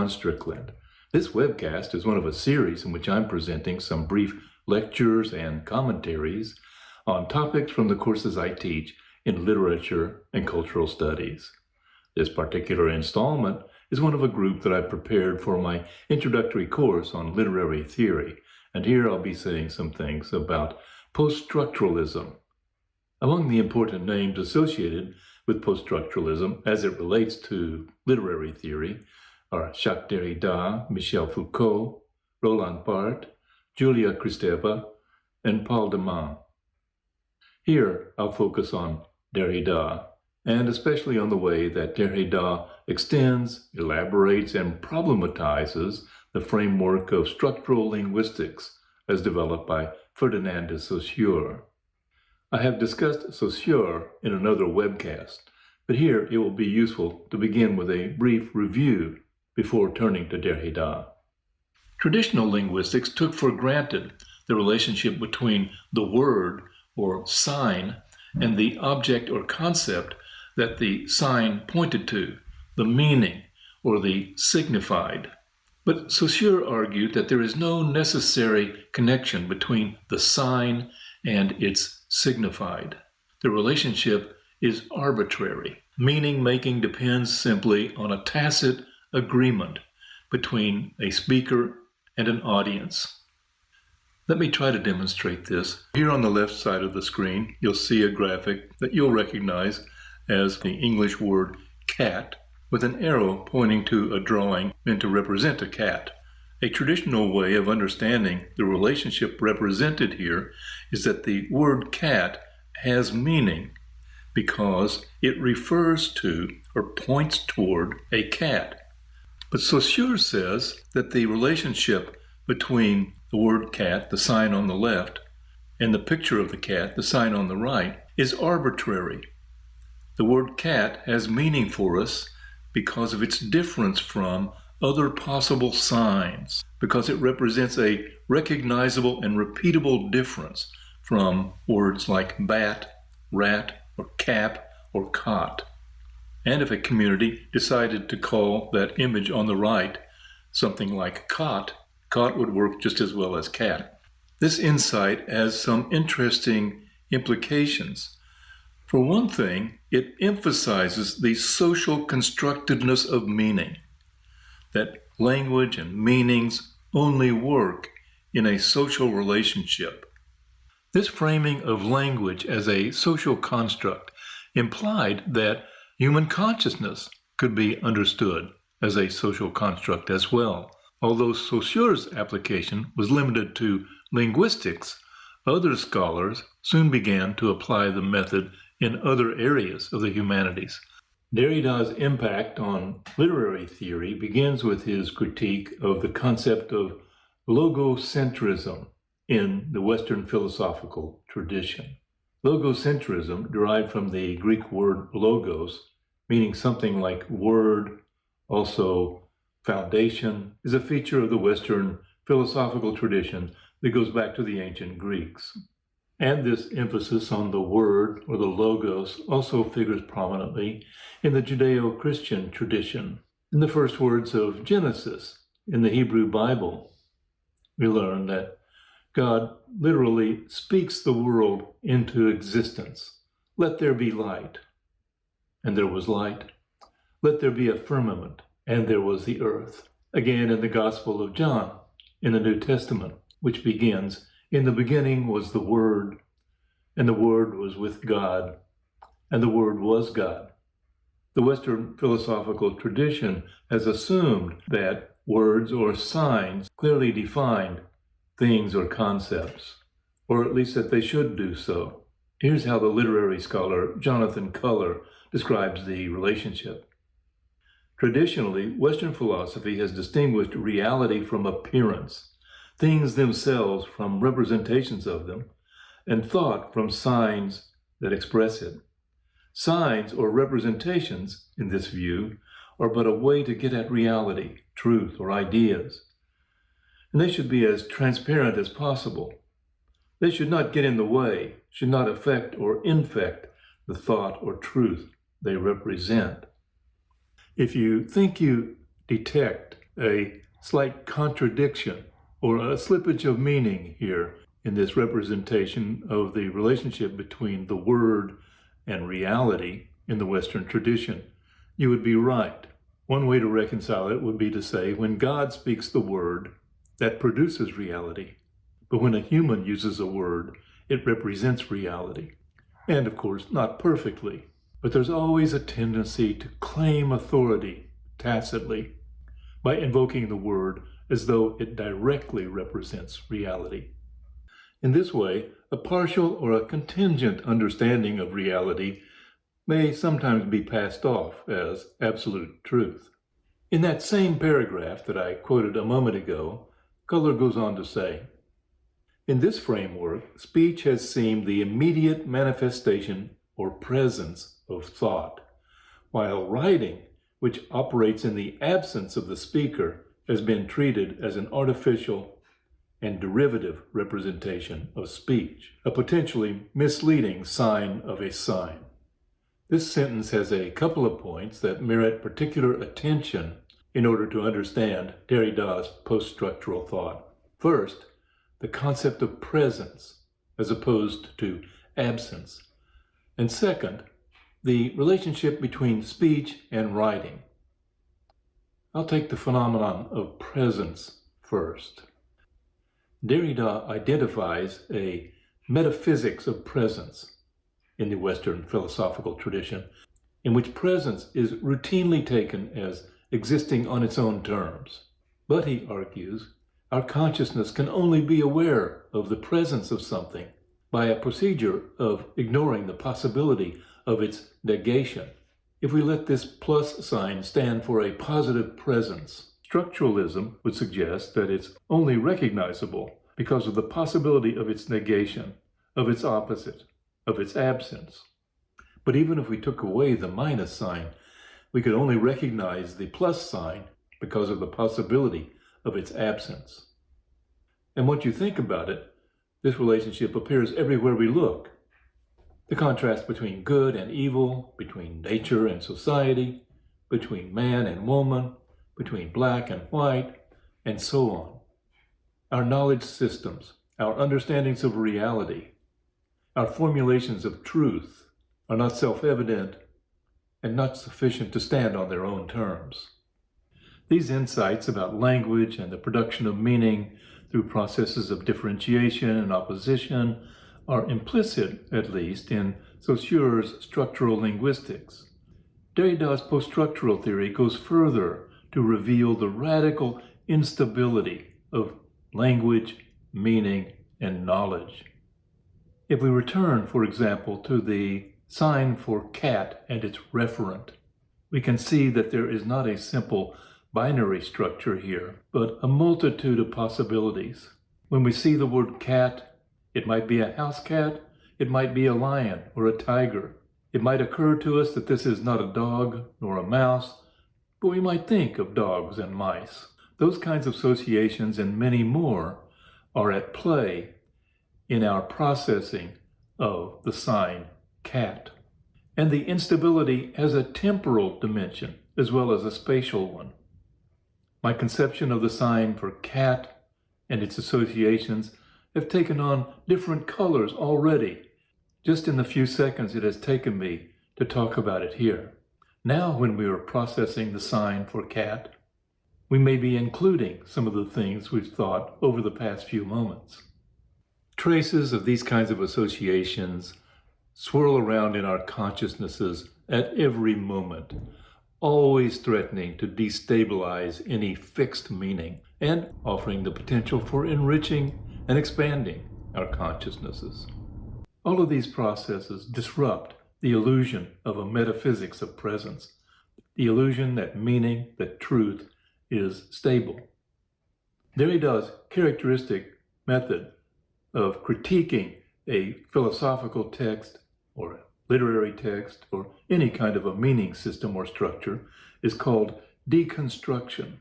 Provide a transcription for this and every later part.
Ron Strickland. This webcast is one of a series in which I'm presenting some brief lectures and commentaries on topics from the courses I teach in literature and cultural studies. This particular installment is one of a group that I prepared for my introductory course on literary theory, and here I'll be saying some things about poststructuralism. Among the important names associated with poststructuralism as it relates to literary theory are Jacques Derrida, Michel Foucault, Roland Barthes, Julia Kristeva, and Paul de Man. Here I'll focus on Derrida, and especially on the way that Derrida extends, elaborates, and problematizes the framework of structural linguistics as developed by Ferdinand de Saussure. I have discussed Saussure in another webcast, but here it will be useful to begin with a brief review before turning to Derrida. Traditional linguistics took for granted the relationship between the word or sign and the object or concept that the sign pointed to, the meaning or the signified. But Saussure argued that there is no necessary connection between the sign and its signified. The relationship is arbitrary. Meaning-making depends simply on a tacit agreement between a speaker and an audience. Let me try to demonstrate this. Here on the left side of the screen, you'll see a graphic that you'll recognize as the English word cat, with an arrow pointing to a drawing meant to represent a cat. A traditional way of understanding the relationship represented here is that the word cat has meaning because it refers to or points toward a cat. But Saussure says that the relationship between the word cat, the sign on the left, and the picture of the cat, the sign on the right, is arbitrary. The word cat has meaning for us because of its difference from other possible signs, because it represents a recognizable and repeatable difference from words like bat, rat, or cap, or cot. And if a community decided to call that image on the right something like cot, cot would work just as well as cat. This insight has some interesting implications. For one thing, it emphasizes the social constructedness of meaning, that language and meanings only work in a social relationship. This framing of language as a social construct implied that human consciousness could be understood as a social construct as well. Although Saussure's application was limited to linguistics, other scholars soon began to apply the method in other areas of the humanities. Derrida's impact on literary theory begins with his critique of the concept of Logocentrism in the Western philosophical tradition. Logocentrism, derived from the Greek word logos, meaning something like word, also foundation, is a feature of the Western philosophical tradition that goes back to the ancient Greeks. And this emphasis on the word, or the logos, also figures prominently in the Judeo-Christian tradition. In the first words of Genesis in the Hebrew Bible, we learn that God literally speaks the world into existence. Let there be light. And there was light. Let there be a firmament. And there was the earth. Again in the Gospel of John, in the New Testament, which begins, in the beginning was the Word, and the Word was with God, and the Word was God. The Western philosophical tradition has assumed that words or signs clearly define things or concepts, or at least that they should do so. Here's how the literary scholar Jonathan Culler describes the relationship. Traditionally, Western philosophy has distinguished reality from appearance, things themselves from representations of them, and thought from signs that express it. Signs or representations, in this view, are but a way to get at reality, truth, or ideas. And they should be as transparent as possible. They should not get in the way, should not affect or infect the thought or truth they represent. If you think you detect a slight contradiction or a slippage of meaning here in this representation of the relationship between the word and reality in the Western tradition, you would be right. One way to reconcile it would be to say, when God speaks the word, that produces reality. But when a human uses a word, it represents reality. And of course, not perfectly. But there's always a tendency to claim authority tacitly by invoking the word as though it directly represents reality. In this way, a partial or a contingent understanding of reality may sometimes be passed off as absolute truth. In that same paragraph that I quoted a moment ago, Culler goes on to say, in this framework, speech has seemed the immediate manifestation or presence of thought, while writing, which operates in the absence of the speaker, has been treated as an artificial and derivative representation of speech, a potentially misleading sign of a sign. This sentence has a couple of points that merit particular attention in order to understand Derrida's post-structural thought. First, the concept of presence as opposed to absence. And second, the relationship between speech and writing. I'll take the phenomenon of presence first. Derrida identifies a metaphysics of presence in the Western philosophical tradition, in which presence is routinely taken as existing on its own terms. But, he argues, our consciousness can only be aware of the presence of something by a procedure of ignoring the possibility of its negation. If we let this plus sign stand for a positive presence, structuralism would suggest that it's only recognizable because of the possibility of its negation, of its opposite, of its absence. But even if we took away the minus sign, we could only recognize the plus sign because of the possibility of its absence. And once you think about it, this relationship appears everywhere we look. The contrast between good and evil, between nature and society, between man and woman, between black and white, and so on. Our knowledge systems, our understandings of reality, our formulations of truth are not self-evident and not sufficient to stand on their own terms. These insights about language and the production of meaning through processes of differentiation and opposition are implicit, at least, in Saussure's structural linguistics. Derrida's post-structural theory goes further to reveal the radical instability of language, meaning, and knowledge. If we return, for example, to the sign for cat and its referent, we can see that there is not a simple binary structure here, but a multitude of possibilities. When we see the word cat, it might be a house cat, it might be a lion or a tiger. It might occur to us that this is not a dog nor a mouse, but we might think of dogs and mice. Those kinds of associations and many more are at play in our processing of the sign cat. And the instability has a temporal dimension as well as a spatial one. My conception of the sign for cat and its associations have taken on different colors already, just in the few seconds it has taken me to talk about it here. Now, when we are processing the sign for cat, we may be including some of the things we've thought over the past few moments. Traces of these kinds of associations swirl around in our consciousnesses at every moment, always threatening to destabilize any fixed meaning and offering the potential for enriching and expanding our consciousnesses. All of these processes disrupt the illusion of a metaphysics of presence, the illusion that meaning, that truth is stable. Derrida's characteristic method of critiquing a philosophical text or a literary text or any kind of a meaning system or structure is called deconstruction.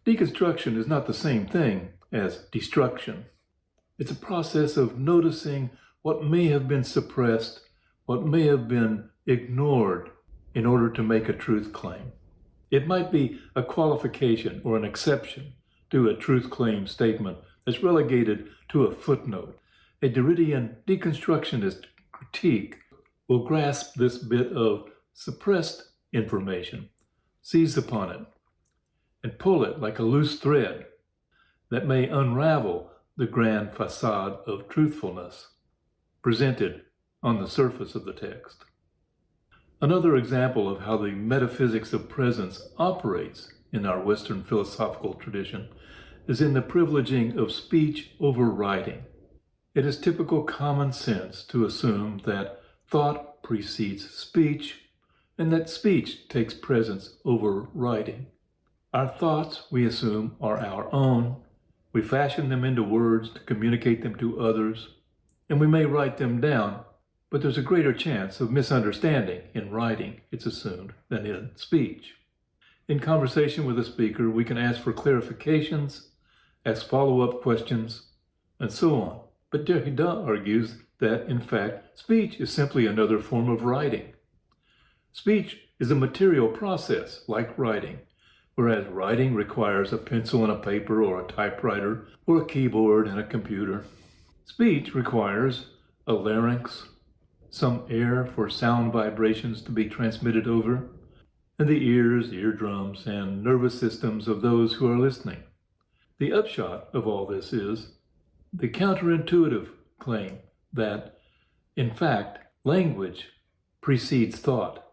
Deconstruction is not the same thing as destruction. It's a process of noticing what may have been suppressed, what may have been ignored in order to make a truth claim. It might be a qualification or an exception to a truth claim statement that's relegated to a footnote. A Derridian deconstructionist critique will grasp this bit of suppressed information, seize upon it, and pull it like a loose thread that may unravel the grand facade of truthfulness presented on the surface of the text. Another example of how the metaphysics of presence operates in our Western philosophical tradition is in the privileging of speech over writing. It is typical common sense to assume that thought precedes speech and that speech takes precedence over writing. Our thoughts, we assume, are our own. We fashion them into words to communicate them to others, and we may write them down, but there's a greater chance of misunderstanding in writing, it's assumed, than in speech. In conversation with a speaker, we can ask for clarifications, ask follow-up questions, and so on. But Derrida argues that, in fact, speech is simply another form of writing. Speech is a material process, like writing, whereas writing requires a pencil and a paper or a typewriter or a keyboard and a computer. Speech requires a larynx, some air for sound vibrations to be transmitted over, and the ears, eardrums, and nervous systems of those who are listening. The upshot of all this is the counterintuitive claim that, in fact, language precedes thought,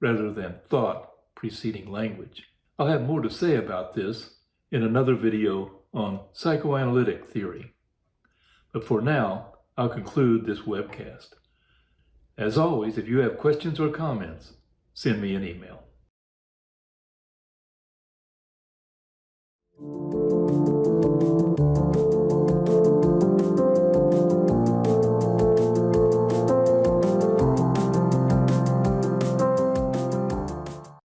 rather than thought preceding language. I'll have more to say about this in another video on psychoanalytic theory. But for now, I'll conclude this webcast. As always, if you have questions or comments, send me an email.